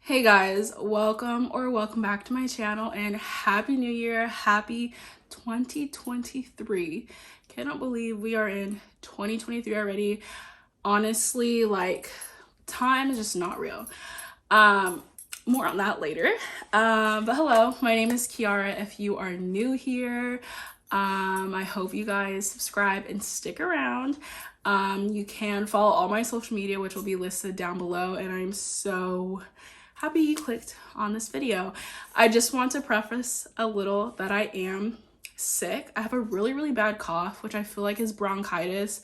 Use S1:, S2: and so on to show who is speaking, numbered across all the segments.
S1: Hey guys, welcome back to my channel and happy new year, happy 2023. Cannot believe we are in 2023 already. Honestly, like, time is just not real. More on that later. But hello, my name is Kiara. If you are new here, I hope you guys subscribe and stick around. You can follow all my social media, which will be listed down below, and I'm so happy you clicked on this video. I just want to preface a little that I am sick. I have a really bad cough, which I feel like is bronchitis,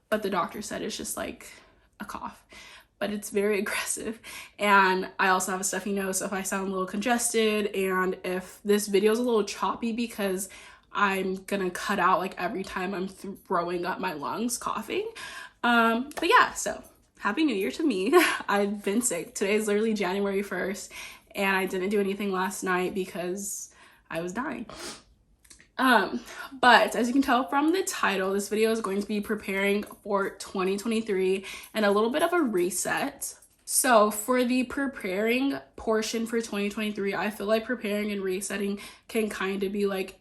S1: but the doctor said it's just like a cough, but it's very aggressive. And I also have a stuffy nose, so if I sound a little congested and if this video is a little choppy because I'm gonna cut out like every time I'm throwing up my lungs coughing. But yeah, so Happy New Year to me. I've been sick. Today is literally January 1st and I didn't do anything last night because I was dying. But as you can tell from the title, this video is going to be preparing for 2023 and a little bit of a reset. So for the preparing portion for 2023, I feel like preparing and resetting can kind of be like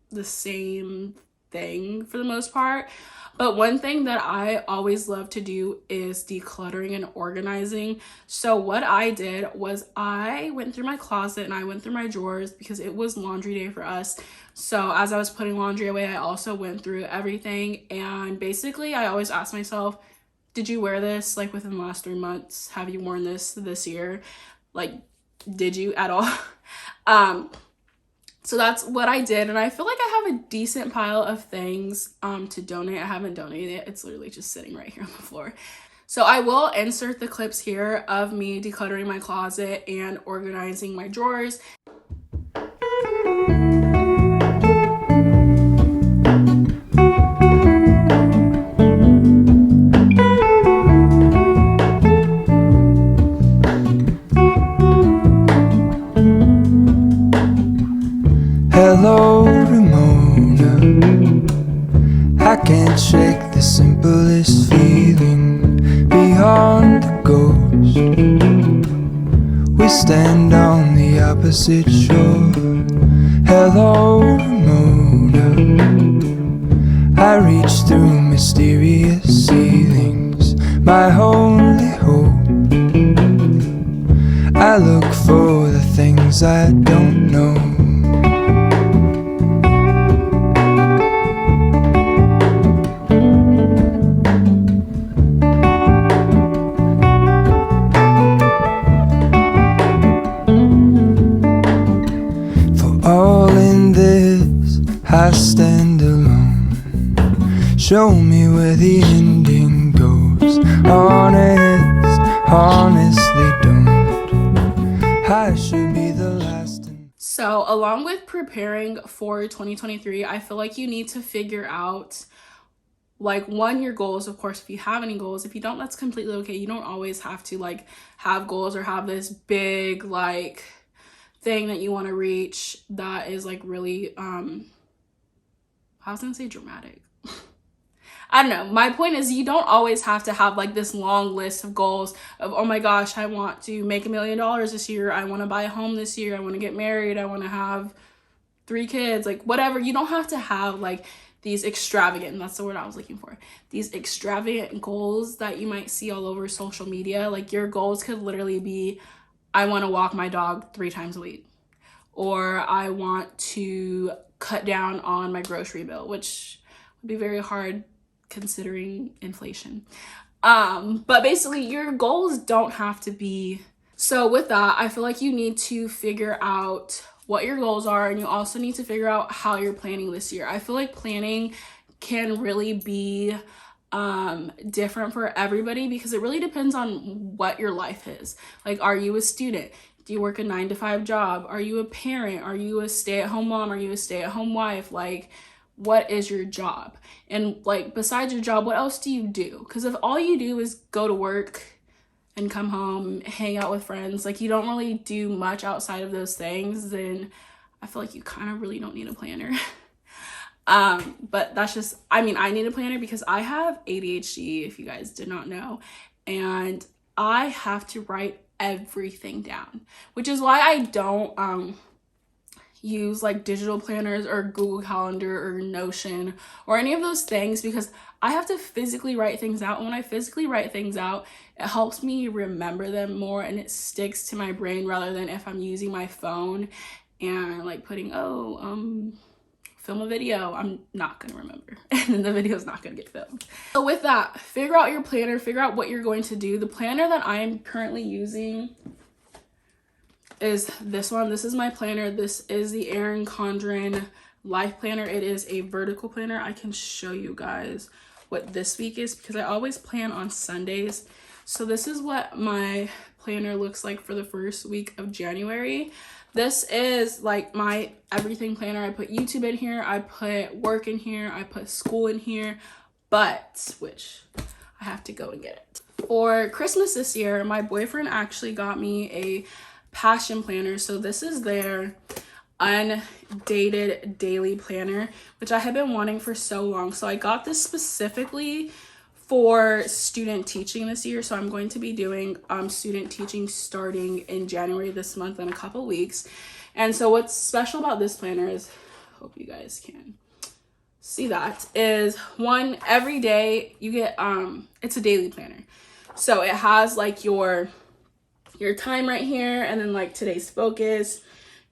S1: the same thing for the most part. But one thing that I always love to do is decluttering and organizing. So what I did was I went through my closet and I went through my drawers because it was laundry day for us. So as I was putting laundry away, I also went through everything. And basically I always ask myself, did you wear this like within the last 3 months? Have you worn this year? Like, did you at all? So that's what I did, and I feel like I have a decent pile of things to donate. I haven't donated it. It's literally just sitting right here on the floor. So I will insert the clips here of me decluttering my closet and organizing my drawers.
S2: Hello, Ramona. I can't shake the simplest feeling beyond the ghost. We stand on the opposite shore. Hello, Ramona. I reach through mysterious ceilings, my only hope. I look for the things I don't know. I stand alone. Show me where the ending goes. Honestly don't. I should be the last.
S1: So along with preparing for 2023, I feel like you need to figure out like your goals. Of course, if you have any goals. If you don't, that's completely okay. You don't always have to like have goals or have this big like thing that you want to reach that is like really I was gonna say dramatic. I don't know. My point is you don't always have to have like this long list of goals of, oh my gosh, I want to make $1 million this year. I want to buy a home this year. I want to get married. I want to have 3 kids, like whatever. You don't have to have like these extravagant, that's the word I was looking for, these extravagant goals that you might see all over social media. Like your goals could literally be, I want to walk my dog 3 times a week, or I want to cut down on my grocery bill, which would be very hard considering inflation. But basically your goals don't have to be. So with that, I feel like you need to figure out what your goals are, and you also need to figure out how you're planning this year. I feel like planning can really be different for everybody because it really depends on what your life is. Like, are you a student? Do you work a 9-to-5 job? Are you a parent? Are you a stay-at-home mom? Are you a stay-at-home wife? Like, what is your job? And like, besides your job, what else do you do? Because if all you do is go to work and come home, hang out with friends, like you don't really do much outside of those things, then I feel like you kind of really don't need a planner. But that's just, I mean, I need a planner because I have ADHD, if you guys did not know, and I have to write everything down, which is why I don't use like digital planners or Google Calendar or Notion or any of those things, because I have to physically write things out. And when I physically write things out, it helps me remember them more and it sticks to my brain, rather than if I'm using my phone and like putting, film a video, I'm not gonna remember and then the video is not gonna get filmed. So with that, figure out your planner, figure out what you're going to do. The planner that I am currently using is this one. This is my planner. This is the Erin Condren Life planner. It is a vertical planner. I can show you guys what this week is because I always plan on Sundays. So this is what my planner looks like for the first week of January. This is like my everything planner. I put YouTube in here, I put work in here, I put school in here, but which I have to go and get it. For Christmas this year, my boyfriend actually got me a passion planner. So this is their undated daily planner, which I have been wanting for so long. So I got this specifically for student teaching this year. So I'm going to be doing student teaching starting in January this month in a couple weeks. And so what's special about this planner is, hope you guys can see that, is one, every day you get it's a daily planner. So it has like your time right here, and then like today's focus,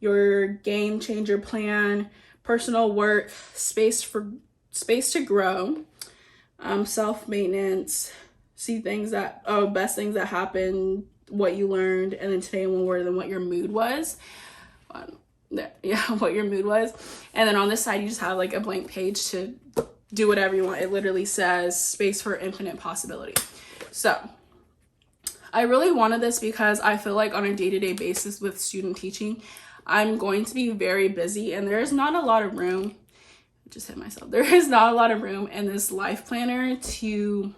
S1: your game changer plan, personal work, space to grow, self-maintenance, see things that, best things that happened, what you learned, and then today in one word, then what your mood was. What your mood was. And then on this side, you just have like a blank page to do whatever you want. It literally says space for infinite possibility. So I really wanted this because I feel like on a day-to-day basis with student teaching, I'm going to be very busy and there's not a lot of room. I just hit myself. There is not a lot of room in this life planner to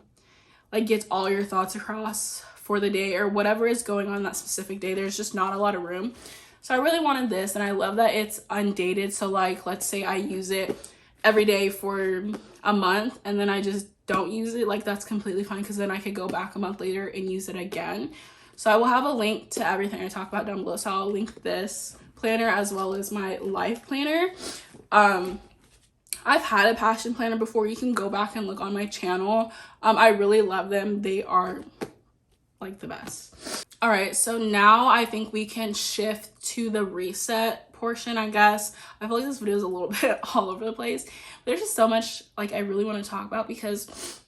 S1: like get all your thoughts across for the day or whatever is going on that specific day. There's just not a lot of room. So I really wanted this, and I love that it's undated. So like, let's say I use it every day for a month and then I just don't use it, like that's completely fine, because then I could go back a month later and use it again. So I will have a link to everything I talk about down below. So I'll link this planner as well as my life planner. I've had a passion planner before. You can go back and look on my channel. I really love them. They are like the best. All right, so now I think we can shift to the reset portion, I guess. I feel like this video is a little bit all over the place. There's just so much like I really want to talk about because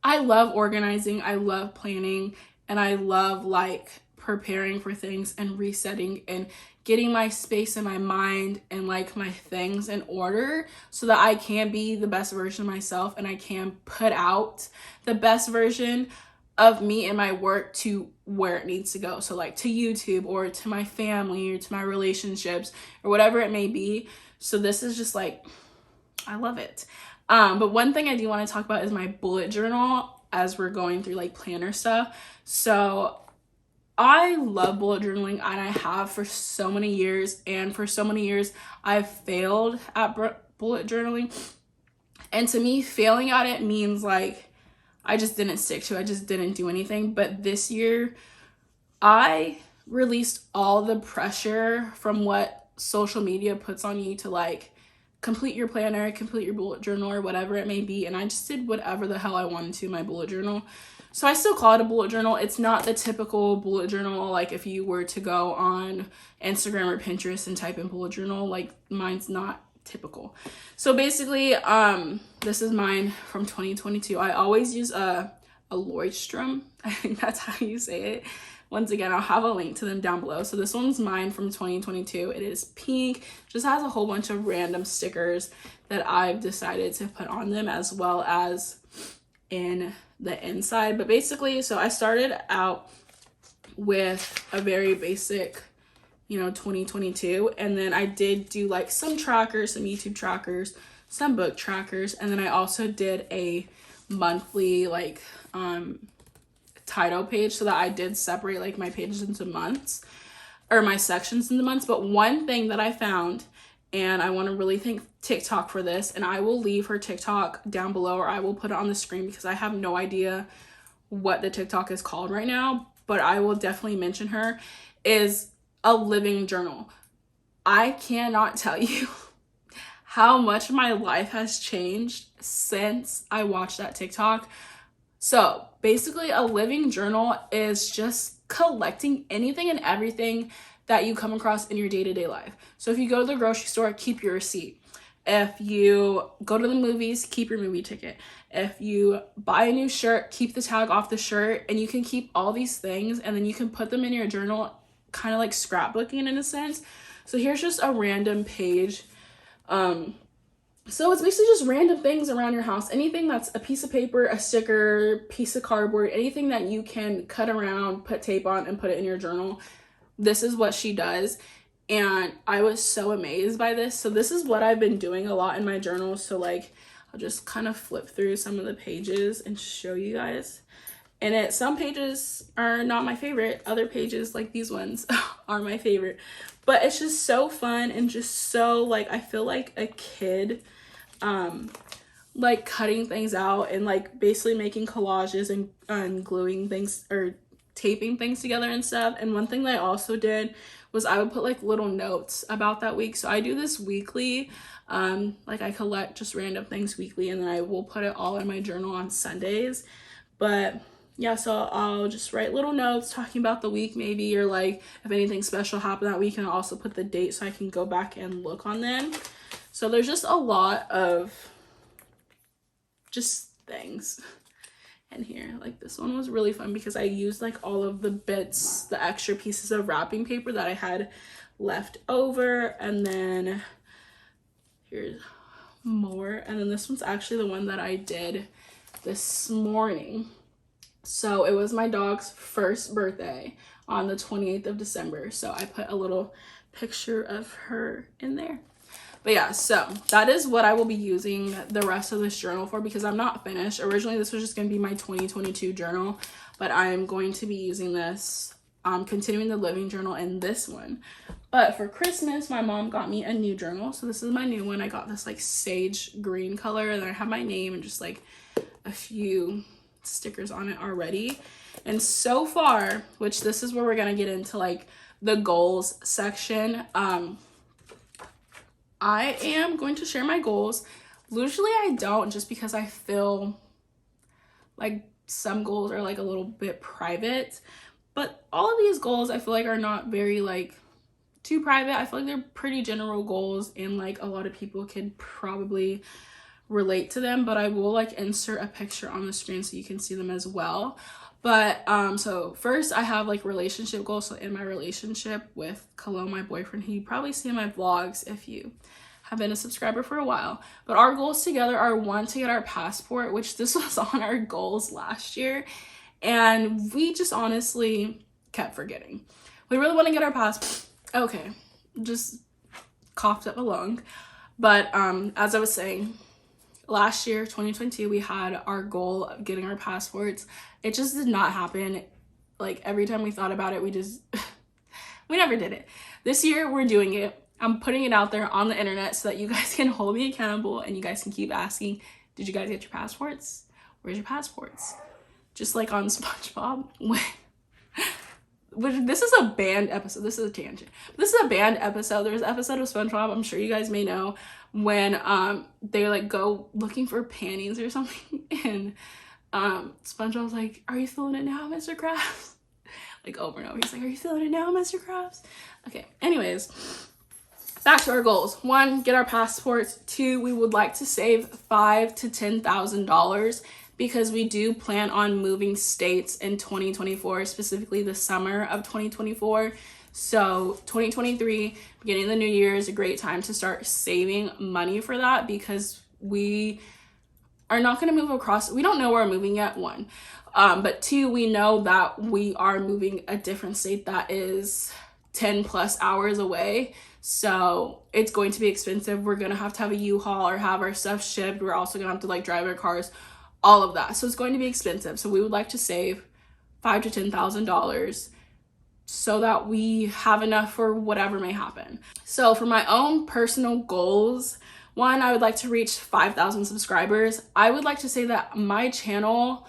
S1: I love organizing, I love planning, and I love like preparing for things and resetting and getting my space in my mind and like my things in order so that I can be the best version of myself and I can put out the best version of me and my work to where it needs to go. So like to YouTube or to my family or to my relationships or whatever it may be. So this is just like, I love it. But one thing I do want to talk about is my bullet journal as we're going through like planner stuff. So I love bullet journaling and I have for so many years, and for so many years I've failed at bullet journaling. And to me, failing at it means like I just didn't stick to it. I just didn't do anything. But this year, I released all the pressure from what social media puts on you to like complete your planner, complete your bullet journal, or whatever it may be. And I just did whatever the hell I wanted to in my bullet journal. So I still call it a bullet journal. It's not the typical bullet journal. Like if you were to go on Instagram or Pinterest and type in bullet journal, like mine's not typical. So basically, this is mine from 2022. I always use a Leuchttrum. I think that's how you say it. Once again, I'll have a link to them down below. So this one's mine from 2022. It is pink, just has a whole bunch of random stickers that I've decided to put on them as well as in the inside. But basically, so I started out with a very basic 2022, and then I did do like some trackers, some YouTube trackers, some book trackers, and then I also did a monthly like title page so that I did separate like my pages into months or my sections into months. But one thing that I found, and I want to really thank TikTok for this, and I will leave her TikTok down below or I will put it on the screen because I have no idea what the TikTok is called right now, but I will definitely mention her, is a living journal. I cannot tell you how much my life has changed since I watched that TikTok. So basically, a living journal is just collecting anything and everything that you come across in your day-to-day life. So if you go to the grocery store, keep your receipt. If you go to the movies, keep your movie ticket. If you buy a new shirt, keep the tag off the shirt, and you can keep all these things and then you can put them in your journal, kind of like scrapbooking in a sense. So here's just a random page. So it's basically just random things around your house. Anything that's a piece of paper, a sticker, piece of cardboard, anything that you can cut around, put tape on, and put it in your journal. This is what she does. And I was so amazed by this. So this is what I've been doing a lot in my journal. So like, I'll just kind of flip through some of the pages and show you guys. And some pages are not my favorite. Other pages, like these ones, are my favorite. But it's just so fun and just so, like, I feel like a kid, like cutting things out and like basically making collages and gluing things or taping things together and stuff. And one thing that I also did was I would put like little notes about that week. So I do this weekly. Like I collect just random things weekly and then I will put it all in my journal on Sundays. But yeah, so I'll just write little notes talking about the week maybe, or like if anything special happened that week, and I'll also put the date so I can go back and look on them. So there's just a lot of just things in here. Like this one was really fun because I used like all of the bits, the extra pieces of wrapping paper that I had left over. And then here's more. And then this one's actually the one that I did this morning. So it was my dog's first birthday on the 28th of December. So I put a little picture of her in there. But yeah, so that is what I will be using the rest of this journal for because I'm not finished. Originally, this was just going to be my 2022 journal, but I'm going to be using this, continuing the living journal in this one. But for Christmas, my mom got me a new journal. So this is my new one. I got this like sage green color, and then I have my name and just like a few stickers on it already. And so far, which this is where we're gonna get into like the goals section, I am going to share my goals. Usually I don't, just because I feel like some goals are like a little bit private, but all of these goals I feel like are not very like too private. I feel like they're pretty general goals and like a lot of people could probably relate to them, but I will like insert a picture on the screen so you can see them as well. But so first I have like relationship goals. So in my relationship with Khalil, my boyfriend, who you probably see in my vlogs if you have been a subscriber for a while, but our goals together are, one, to get our passport, which this was on our goals last year, and we just honestly kept forgetting. We really want to get our passport. Okay, just coughed up a lung. But as I was saying, last year, 2022, we had our goal of getting our passports. It just did not happen. Like every time we thought about it, we never did it. This year, we're doing it. I'm putting it out there on the internet so that you guys can hold me accountable and you guys can keep asking, did you guys get your passports? Where's your passports? Just like on SpongeBob. This is a banned episode. This is a tangent. This is a banned episode. There's an episode of SpongeBob, I'm sure you guys may know, when they like go looking for panties or something, and SpongeBob's like, are you feeling it now, Mr. Krabs? Like over and over, he's like, are you feeling it now, Mr. Krabs? Okay, anyways, back to our goals. 1, get our passports. 2, we would like to save $5,000 to $10,000 because we do plan on moving states in 2024, specifically the summer of 2024. So 2023, beginning of the new year, is a great time to start saving money for that because we are not going to move across. We don't know where we're moving yet, 1. But 2, we know that we are moving a different state that is 10 plus hours away. So it's going to be expensive. We're going to have a U-Haul or have our stuff shipped. We're also going to have to like drive our cars, all of that. So it's going to be expensive. So we would like to save $5,000 to $10,000 so that we have enough for whatever may happen. So for my own personal goals, 1, I would like to reach 5,000 subscribers. I would like to say that my channel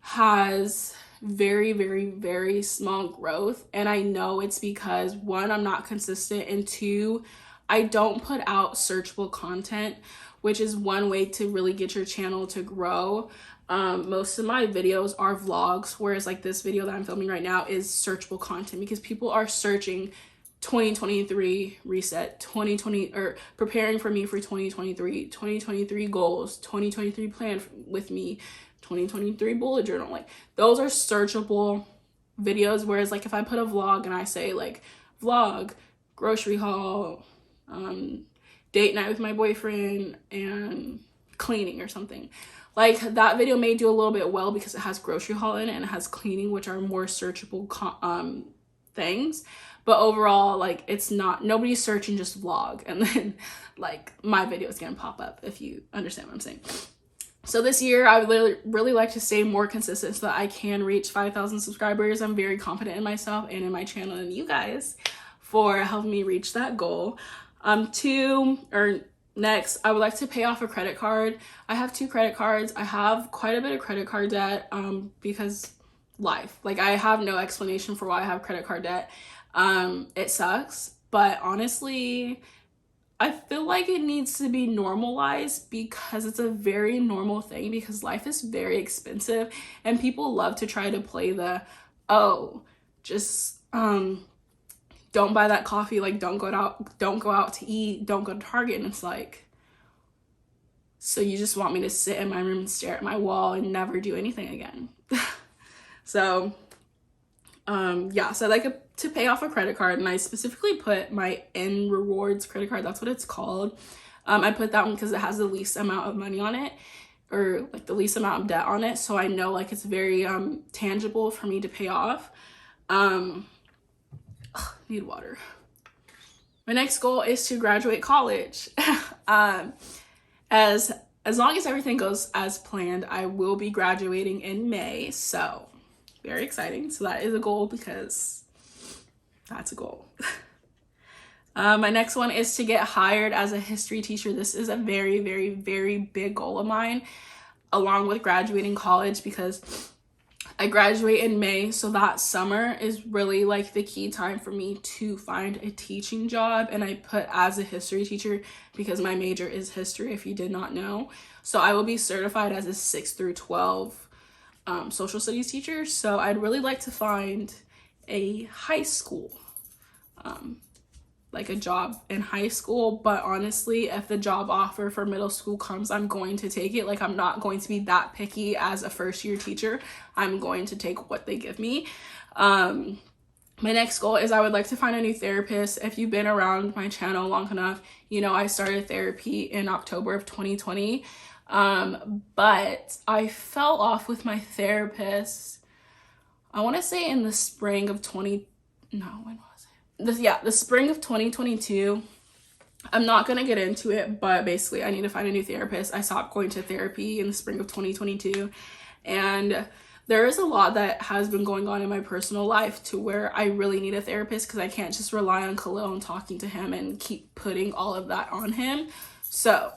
S1: has very, very, very small growth. And I know it's because, one, I'm not consistent, and two, I don't put out searchable content, which is one way to really get your channel to grow. Most of my videos are vlogs, whereas like this video that I'm filming right now is searchable content, because people are searching 2023 reset, 2020, or preparing for me for 2023, 2023 goals, 2023 plan with me, 2023 bullet journal. Like, those are searchable videos, whereas like if I put a vlog and I say like vlog, grocery haul, date night with my boyfriend, and cleaning or something, like that video may do a little bit well because it has grocery haul in it and it has cleaning, which are more searchable things. But overall, like, it's not, nobody's searching just vlog and then like my video is gonna pop up, if you understand what I'm saying. So this year I would really like to stay more consistent so that I can reach 5,000 subscribers. I'm very confident in myself and in my channel and you guys for helping me reach that goal. Next, I would like to pay off a credit card. I have 2 credit cards. I have quite a bit of credit card debt because life. Like, I have no explanation for why I have credit card debt. It sucks, but honestly, I feel like it needs to be normalized because it's a very normal thing, because life is very expensive and people love to try to play the, oh, just don't buy that coffee, like don't go out to eat, don't go to Target. And it's like, so you just want me to sit in my room and stare at my wall and never do anything again. So yeah, so I'd like to pay off a credit card, and I specifically put my N Rewards credit card, that's what it's called. I put that one because it has the least amount of money on it, or like the least amount of debt on it, so I know like it's very tangible for me to pay off. Need water. My next goal is to graduate college. As long as everything goes as planned, I will be graduating in May, so very exciting. So that is a goal, because that's a goal. My next one is to get hired as a history teacher. This is a very, very, very big goal of mine, along with graduating college, because I graduate in May, so that summer is really like the key time for me to find a teaching job. And I put as a history teacher because my major is history, if you did not know. So I will be certified as a 6 through 12 social studies teacher. So I'd really like to find a high school, like a job in high school. But honestly, if the job offer for middle school comes, I'm going to take it. Like, I'm not going to be that picky as a first year teacher. I'm going to take what they give me. My next goal is I would like to find a new therapist. If you've been around my channel long enough, you know I started therapy in October of 2020. But I fell off with my therapist, I want to say in the spring of when was it? The spring of 2022. I'm not going to get into it, but basically I need to find a new therapist. I stopped going to therapy in the spring of 2022, and there is a lot that has been going on in my personal life to where I really need a therapist, because I can't just rely on Khalil and talking to him and keep putting all of that on him. So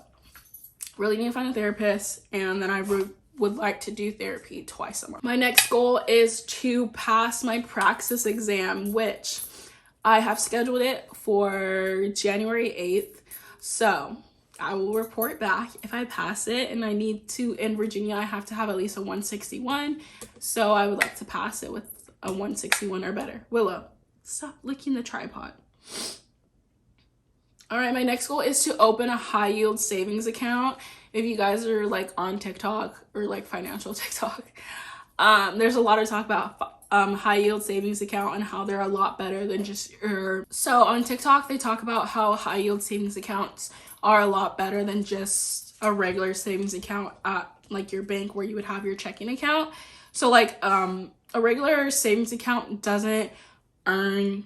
S1: really need to find a therapist, and then I would like to do therapy twice a month. My next goal is to pass my Praxis exam, which I have scheduled it for January 8th. So I will report back if I pass it, and I need to, in Virginia, I have to have at least a 161. So I would like to pass it with a 161 or better. Willow, stop licking the tripod. All right, my next goal is to open a high yield savings account. If you guys are like on TikTok or like financial TikTok, there's a lot of talk about high yield savings account and how they're a lot better than just so on TikTok they talk about how high yield savings accounts are a lot better than just a regular savings account at like your bank where you would have your checking account. So like a regular savings account doesn't earn,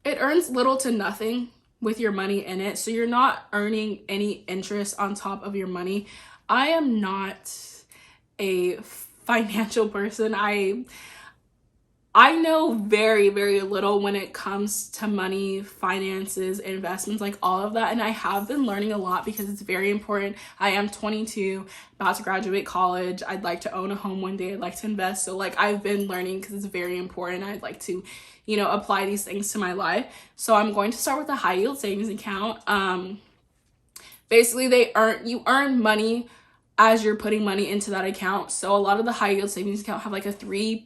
S1: it earns little to nothing with your money in it, so you're not earning any interest on top of your money. I am not a financial person. I know very, very little when it comes to money, finances, investments, like all of that. And I have been learning a lot because it's very important. I am 22, about to graduate college. I'd like to own a home one day. I'd like to invest. So like I've been learning because it's very important. I'd like to, you know, apply these things to my life. So I'm going to start with a high yield savings account. Basically you earn money as you're putting money into that account. So a lot of the high yield savings account have like a 3%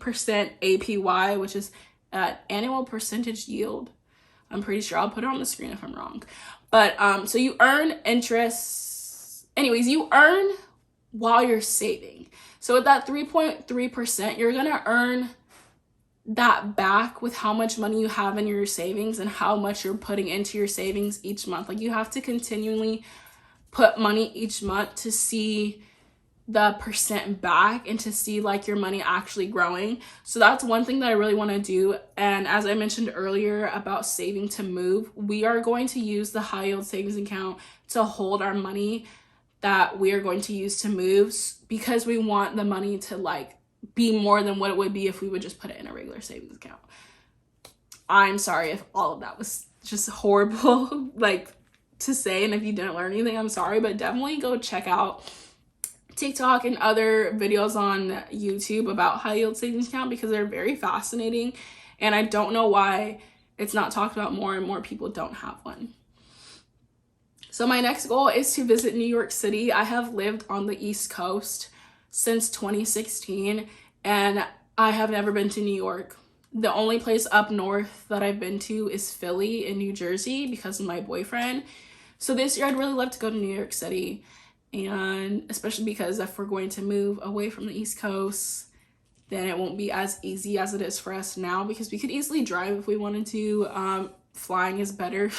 S1: APY, which is annual percentage yield. I'm pretty sure I'll put it on the screen if I'm wrong. But so you earn interest. Anyways, you earn while you're saving. So with that 3.3%, you're gonna earn that back with how much money you have in your savings and how much you're putting into your savings each month. Like you have to continually put money each month to see the percent back and to see like your money actually growing. So that's one thing that I really want to do. And as I mentioned earlier about saving to move, we are going to use the high yield savings account to hold our money that we are going to use to move, because we want the money to like be more than what it would be if we would just put it in a regular savings account. I'm sorry if all of that was just horrible like to say, and if you didn't learn anything, I'm sorry, but definitely go check out TikTok and other videos on YouTube about high yield savings account because they're very fascinating, and I don't know why it's not talked about more and more people don't have one. So my next goal is to visit New York City. I have lived on the East Coast since 2016 and I have never been to New York. The only place up north that I've been to is Philly in New Jersey because of my boyfriend. So this year I'd really love to go to New York City, and especially because if we're going to move away from the East Coast, then it won't be as easy as it is for us now, because we could easily drive if we wanted to. Flying is better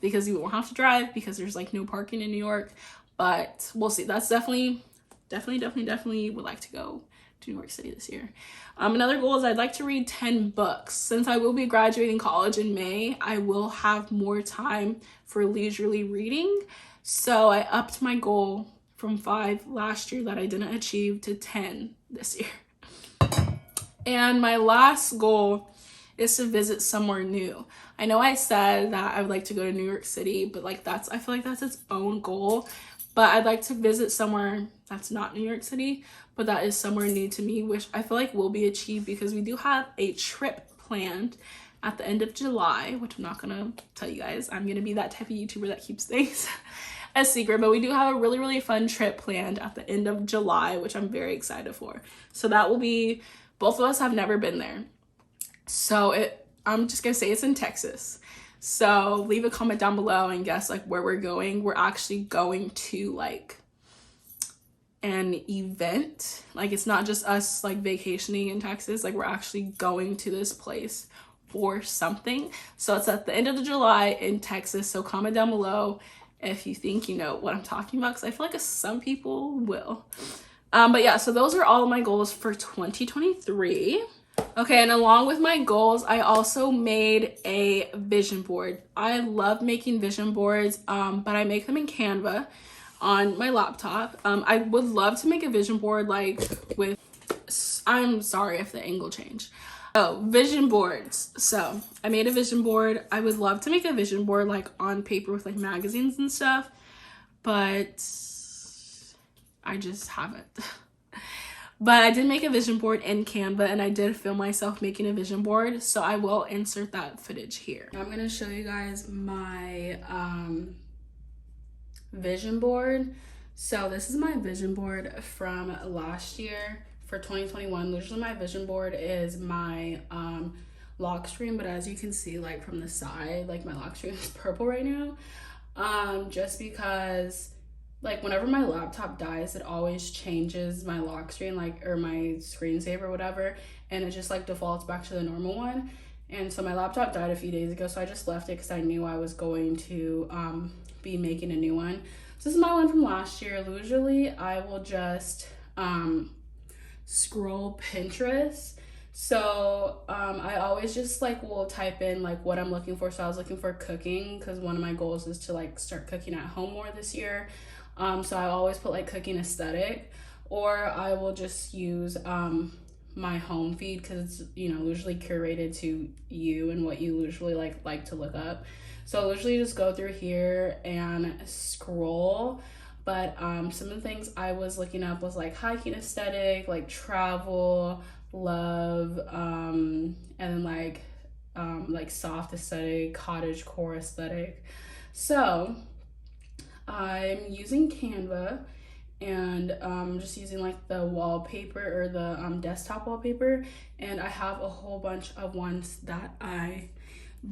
S1: because you won't have to drive because there's like no parking in New York, but we'll see. That's definitely would like to go to New York City this year. Another goal is I'd like to read 10 books. Since I will be graduating college in May, I will have more time for leisurely reading. So I upped my goal from 5 last year that I didn't achieve to 10 this year. And my last goal is to visit somewhere new. I know I said that I would like to go to New York City, but like I feel like that's its own goal. But I'd like to visit somewhere that's not New York City, but that is somewhere new to me, which I feel like will be achieved because we do have a trip planned at the end of July, which I'm not gonna tell you guys. I'm gonna be that type of YouTuber that keeps things a secret, but we do have a really, really fun trip planned at the end of July, which I'm very excited for. So that will be, both of us have never been there. So I'm just gonna say it's in Texas. So leave a comment down below and guess like where we're going. We're actually going to like an event. Like it's not just us like vacationing in Texas. Like we're actually going to this place for something. So it's at the end of the July in Texas. So comment down below if you think you know what I'm talking about, because I feel like some people will. But yeah, so those are all of my goals for 2023. Okay, and along with my goals, I also made a vision board. I love making vision boards, but I make them in Canva on my laptop. I would love to make a vision board like with, I'm sorry if the angle changed. Oh, vision boards. So I made a vision board. I would love to make a vision board like on paper with like magazines and stuff, but I just haven't. But I did make a vision board in Canva, and I did film myself making a vision board, so I will insert that footage here. I'm gonna show you guys my vision board. So this is my vision board from last year for 2021. Usually my vision board is my lock screen, but as you can see like from the side, like my lock screen is purple right now, just because like whenever my laptop dies, it always changes my lock screen, like, or my screensaver, whatever, and it just like defaults back to the normal one. And so my laptop died a few days ago, so I just left it because I knew I was going to be making a new one. So this is my one from last year. Usually I will just scroll Pinterest. So I always just like will type in like what I'm looking for. So I was looking for cooking because one of my goals is to like start cooking at home more this year. So I always put like cooking aesthetic, or I will just use my home feed, because it's, you know, usually curated to you and what you usually like to look up. So I usually just go through here and scroll. But some of the things I was looking up was like hiking aesthetic, like travel, love, and then like soft aesthetic, cottage core aesthetic. So I'm using Canva, and just using like the wallpaper or the desktop wallpaper, and I have a whole bunch of ones that I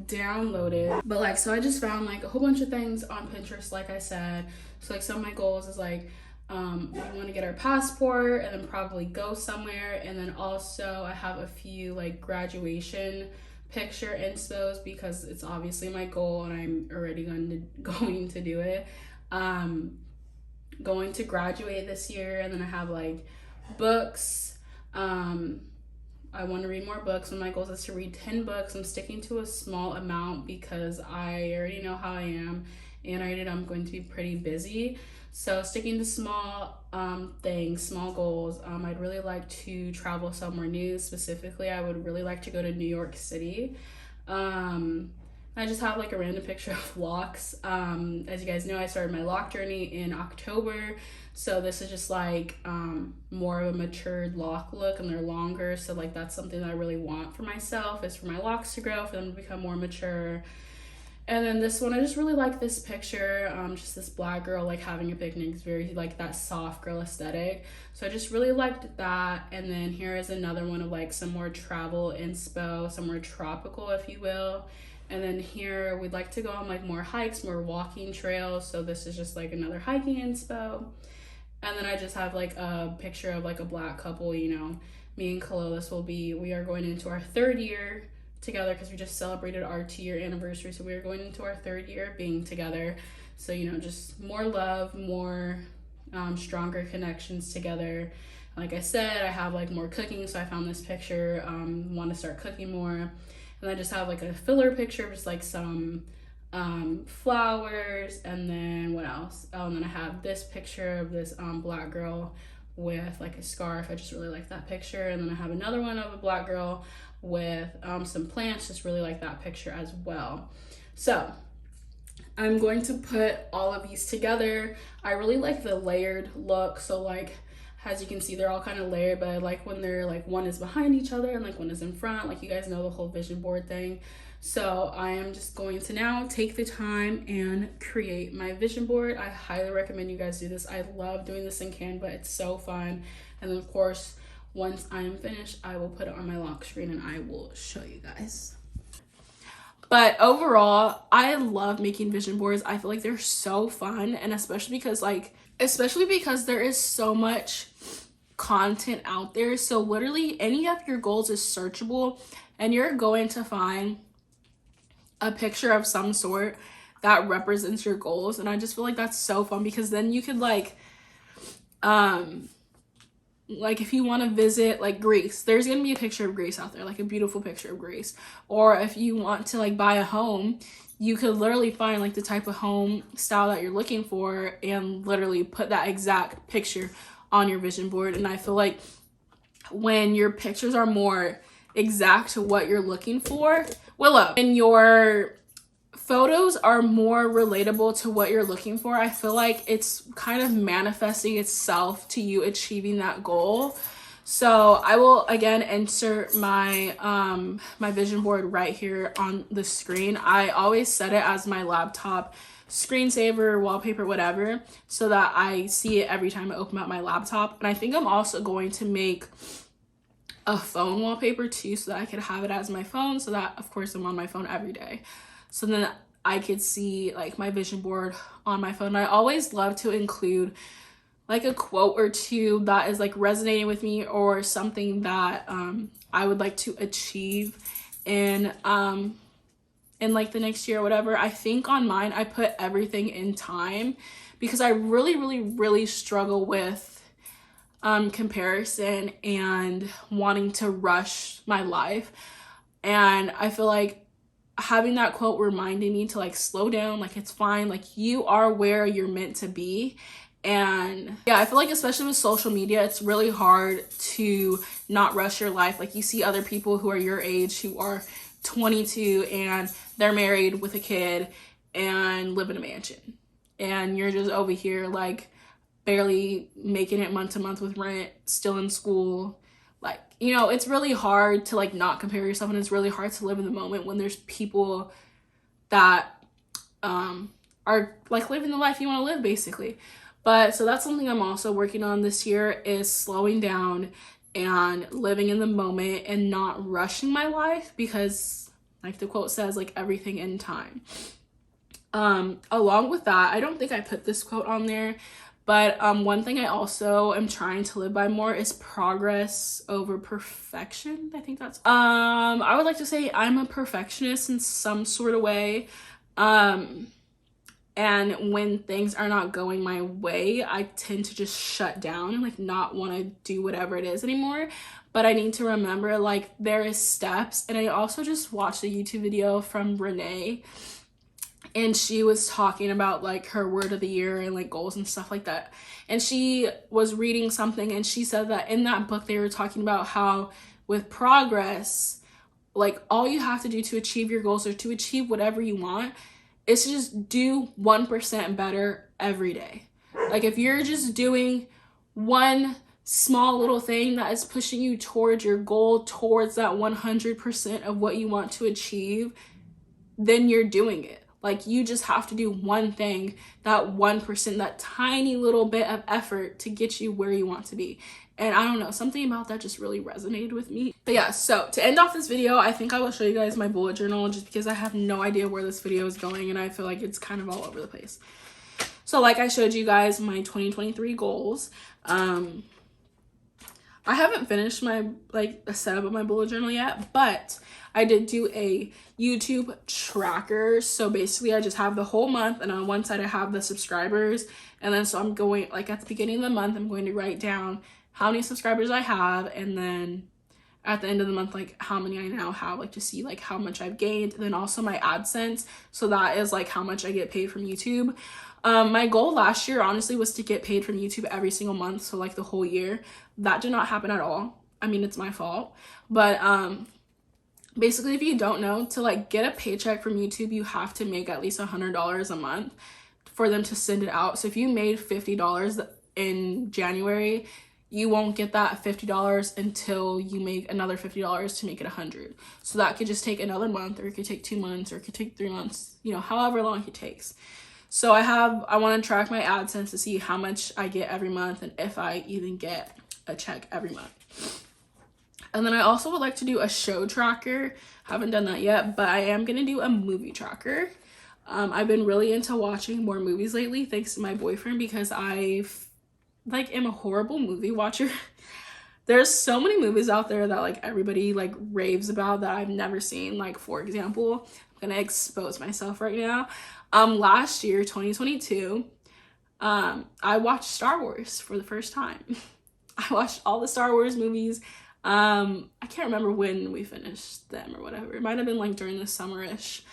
S1: downloaded. But like, so I just found like a whole bunch of things on Pinterest, like I said. So like some of my goals is like we want to get our passport and then probably go somewhere, and then also I have a few like graduation picture inspos, because it's obviously my goal and I'm already going to do it. Going to graduate this year, and then I have like books. I want to read more books. One of my goals is to read 10 books. I'm sticking to a small amount because I already know how I am, and I already know I'm going to be pretty busy. So sticking to small things, small goals. I'd really like to travel somewhere new. Specifically, I would really like to go to New York City. I just have like a random picture of locks. As you guys know, I started my lock journey in October. So this is just like more of a matured lock look, and they're longer. So like that's something that I really want for myself, is for my locks to grow, for them to become more mature. And then this one, I just really like this picture. Just this black girl like having a picnic. It's very like that soft girl aesthetic. So I just really liked that. And then here is another one of like some more travel inspo, some more tropical, if you will. And then here we'd like to go on like more hikes, more walking trails. So this is just like another hiking inspo. And then I just have like a picture of like a black couple, you know, me and Khalil. We are going into our 3rd year together, because we just celebrated our 2-year anniversary. So we are going into our 3rd year being together. So, you know, just more love, more stronger connections together. Like I said, I have like more cooking. So I found this picture, want to start cooking more. And I just have like a filler picture of just like some flowers. And then what else? Oh, and then I have this picture of this black girl with like a scarf. I just really like that picture. And then I have another one of a black girl with some plants. Just really like that picture as well. So I'm going to put all of these together. I really like the layered look. So like, as you can see, they're all kind of layered, but I like when they're like one is behind each other and like one is in front. Like, you guys know the whole vision board thing. So I am just going to now take the time and create my vision board. I highly recommend you guys do this. I love doing this in Canva. It's so fun. And then of course, once I am finished, I will put it on my lock screen and I will show you guys. But overall, I love making vision boards. I feel like they're so fun, and especially because there is so much content out there. So literally any of your goals is searchable, and you're going to find a picture of some sort that represents your goals. And I just feel like that's so fun, because then you could like if you want to visit like Greece, there's gonna be a picture of Greece out there, like a beautiful picture of Greece. Or if you want to like buy a home, you could literally find like the type of home style that you're looking for and literally put that exact picture on your vision board. And I feel like when your pictures are more exact to what you're looking for, and your photos are more relatable to what you're looking for, I feel like it's kind of manifesting itself to you achieving that goal. So I will again insert my my vision board right here on the screen. I always set it as my laptop screensaver, wallpaper, whatever, so that I see it every time I open up my laptop. And I think I'm also going to make a phone wallpaper too, so that I could have it as my phone, so that of course I'm on my phone every day. So then I could see like my vision board on my phone. I always love to include like a quote or two that is like resonating with me, or something that I would like to achieve in like the next year or whatever. I think on mine I put everything in time, because I really struggle with comparison and wanting to rush my life. And I feel like having that quote reminding me to like slow down, like it's fine, like you are where you're meant to be, And yeah, I feel like especially with social media, it's really hard to not rush your life. Like you see other people who are your age who are 22 and they're married with a kid and live in a mansion, and you're just over here like barely making it month to month with rent, still in school. Like, you know, it's really hard to like not compare yourself, and it's really hard to live in the moment when there's people that are like living the life you want to live, basically. But so that's something I'm also working on this year, is slowing down and living in the moment and not rushing my life, because like the quote says, like everything in time. Along with that, I don't think I put this quote on there, but one thing I also am trying to live by more is progress over perfection. I think that's I would like to say I'm a perfectionist in some sort of way. And when things are not going my way, I tend to just shut down and like not want to do whatever it is anymore. But I need to remember like there is steps. And I also just watched a YouTube video from Renee, and she was talking about like her word of the year and like goals and stuff like that. And she was reading something, and she said that in that book they were talking about how with progress, like all you have to do to achieve your goals or to achieve whatever you want is to just do 1% better every day. Like if you're just doing one small little thing that is pushing you towards your goal, towards that 100% of what you want to achieve, then you're doing it. Like you just have to do one thing, that 1%, that tiny little bit of effort to get you where you want to be. And I don't know, something about that just really resonated with me. But yeah, so to end off this video, I think I will show you guys my bullet journal, just because I have no idea where this video is going and I feel like it's kind of all over the place. So like I showed you guys my 2023 goals. I haven't finished my like a setup of my bullet journal yet, but I did do a YouTube tracker. So basically I just have the whole month, and on one side I have the subscribers, and then so I'm going like at the beginning of the month I'm going to write down how many subscribers I have, and then at the end of the month like how many I now have, like to see like how much I've gained. And then also my AdSense, so that is like how much I get paid from YouTube. My goal last year honestly was to get paid from YouTube every single month, so like the whole year. That did not happen at all. I mean, it's my fault, but basically if you don't know, to like get a paycheck from YouTube you have to make at least $100 a month for them to send it out. So if you made $50 in January, you won't get that $50 until you make another $50 to make it $100. So that could just take another month, or it could take 2 months, or it could take 3 months, you know, however long it takes. So I want to track my AdSense to see how much I get every month and if I even get a check every month. And then I also would like to do a show tracker. Haven't done that yet, but I am going to do a movie tracker. I've been really into watching more movies lately, thanks to my boyfriend, because I like am a horrible movie watcher. There's so many movies out there that like everybody like raves about that I've never seen. Like for example, I'm gonna expose myself right now. Last year, 2022, I watched Star Wars for the first time. I watched all the Star Wars movies. I can't remember when we finished them or whatever. It might have been like during the summer-ish.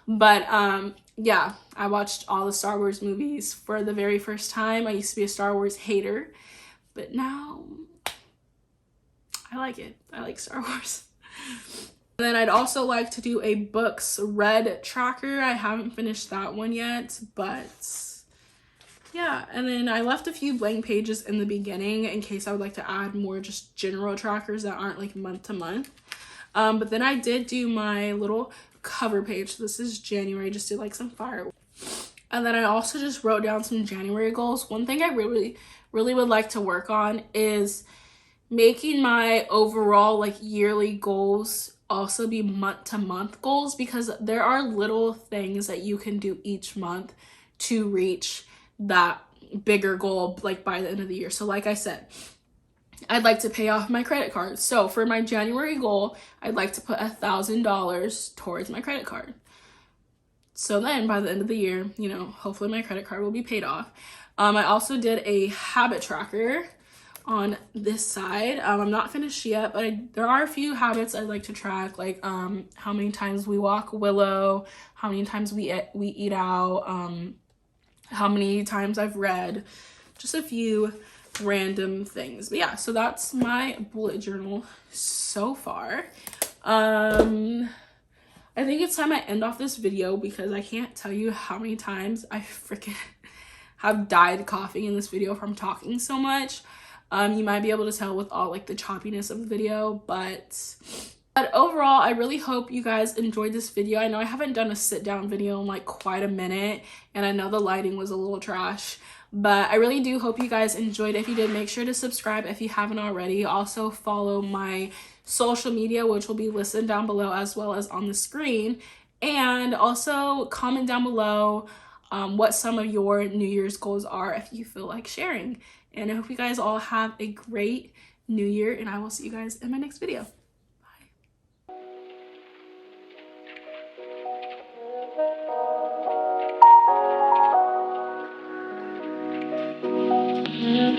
S1: But yeah, I watched all the Star Wars movies for the very first time. I used to be a Star Wars hater, but now I like it. I like Star Wars. And then I'd also like to do a books read tracker. I haven't finished that one yet, but yeah. And then I left a few blank pages in the beginning in case I would like to add more just general trackers that aren't like month to month. But then I did do my little cover page. This is January. I just did like some fireworks. And then I also just wrote down some January goals. One thing I really would like to work on is making my overall like yearly goals also be month to month goals, because there are little things that you can do each month to reach that bigger goal like by the end of the year. So like I said, I'd like to pay off my credit card. So for my January goal, I'd like to put $1,000 towards my credit card. So then by the end of the year, you know, hopefully my credit card will be paid off. I also did a habit tracker on this side. I'm not finished yet, but there are a few habits I'd like to track, like how many times we walk Willow, how many times we eat out, how many times I've read, just a few random things. But yeah, so that's my bullet journal so far. I think it's time I end off this video because I can't tell you how many times I freaking have died coughing in this video from talking so much. You might be able to tell with all like the choppiness of the video, but overall, I really hope you guys enjoyed this video. I know I haven't done a sit down video in like quite a minute, and I know the lighting was a little trash, but I really do hope you guys enjoyed. If you did, make sure to subscribe if you haven't already. Also follow my social media, which will be listed down below as well as on the screen, and also comment down below what some of your New Year's goals are if you feel like sharing. And I hope you guys all have a great New Year, and I will see you guys in my next video.